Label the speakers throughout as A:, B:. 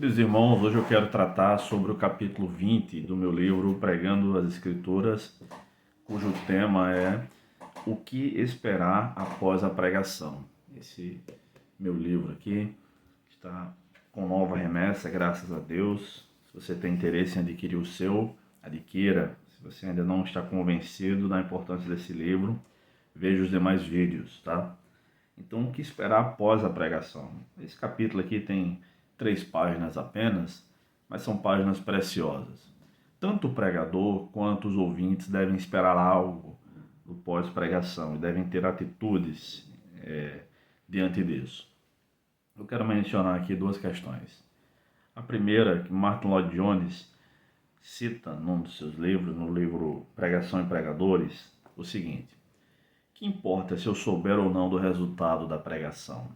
A: Queridos irmãos, hoje eu quero tratar sobre o capítulo 20 do meu livro Pregando as Escrituras, cujo tema é O que esperar após a pregação. Esse meu livro aqui está com nova remessa, graças a Deus. Se você tem interesse em adquirir o seu, adquira. Se você ainda não está convencido da importância desse livro, veja os demais vídeos, tá? Então, o que esperar após a pregação? Esse capítulo aqui tem 3 páginas apenas, mas são páginas preciosas. Tanto o pregador quanto os ouvintes devem esperar algo do pós-pregação e devem ter atitudes diante disso. Eu quero mencionar aqui 2 questões. A primeira, que Martin Lloyd Jones cita num dos seus livros, no livro Pregação e Pregadores, o seguinte: que importa se eu souber ou não do resultado da pregação?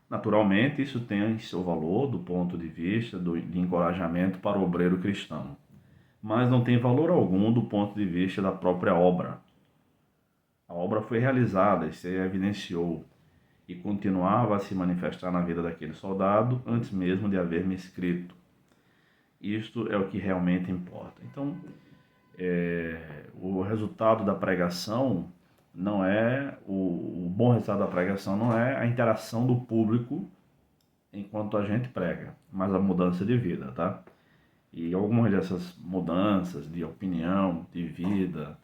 A: Naturalmente, isso tem seu valor do ponto de vista de encorajamento para o obreiro cristão, mas não tem valor algum do ponto de vista da própria obra. A obra foi realizada e se evidenciou e continuava a se manifestar na vida daquele soldado antes mesmo de haver me escrito. Isto é o que realmente importa. Então, o resultado da pregação não é o bom resultado da pregação não é a interação do público enquanto a gente prega, mas a mudança de vida, tá? E algumas dessas mudanças de opinião, de vida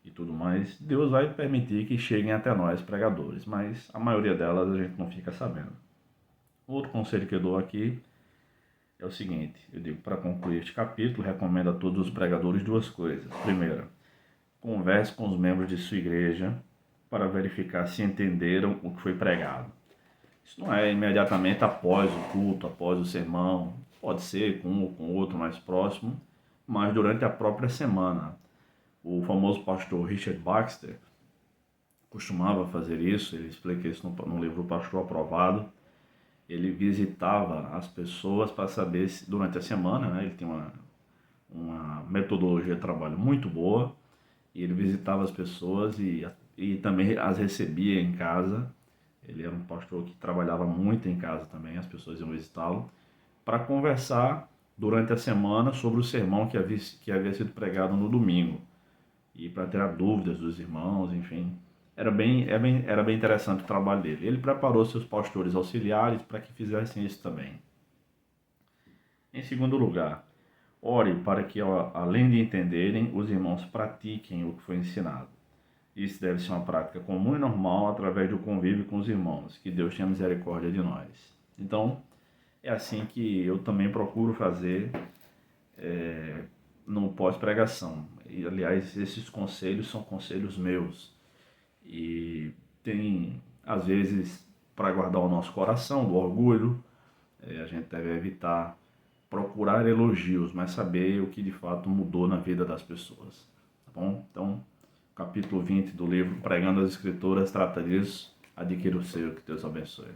A: e tudo mais, Deus vai permitir que cheguem até nós pregadores, mas a maioria delas a gente não fica sabendo. Outro conselho que eu dou aqui é o seguinte: eu digo, para concluir este capítulo, recomendo a todos os pregadores 2 coisas. Primeira, converse com os membros de sua igreja para verificar se entenderam o que foi pregado. Isso não é imediatamente após o culto, após o sermão, pode ser com um ou com outro mais próximo, mas durante a própria semana. O famoso pastor Richard Baxter costumava fazer isso, ele explica isso no livro Pastor Aprovado. Ele visitava as pessoas para saber se, durante a semana, né, ele tem uma metodologia de trabalho muito boa, e ele visitava as pessoas e também as recebia em casa. Ele era um pastor que trabalhava muito em casa também, as pessoas iam visitá-lo, para conversar durante a semana sobre o sermão que havia sido pregado no domingo, e para tirar dúvidas dos irmãos, enfim. Era bem interessante o trabalho dele. Ele preparou seus pastores auxiliares para que fizessem isso também. Em segundo lugar, ore para que, além de entenderem, os irmãos pratiquem o que foi ensinado. Isso deve ser uma prática comum e normal através do convívio com os irmãos. Que Deus tenha misericórdia de nós. Então, é assim que eu também procuro fazer no pós-pregação. E, aliás, esses conselhos são conselhos meus. E tem, às vezes, para guardar o nosso coração do orgulho, a gente deve evitar procurar elogios, mas saber o que de fato mudou na vida das pessoas. Tá bom? Então, capítulo 20 do livro Pregando as Escrituras trata disso. Adquira o seu, que Deus abençoe.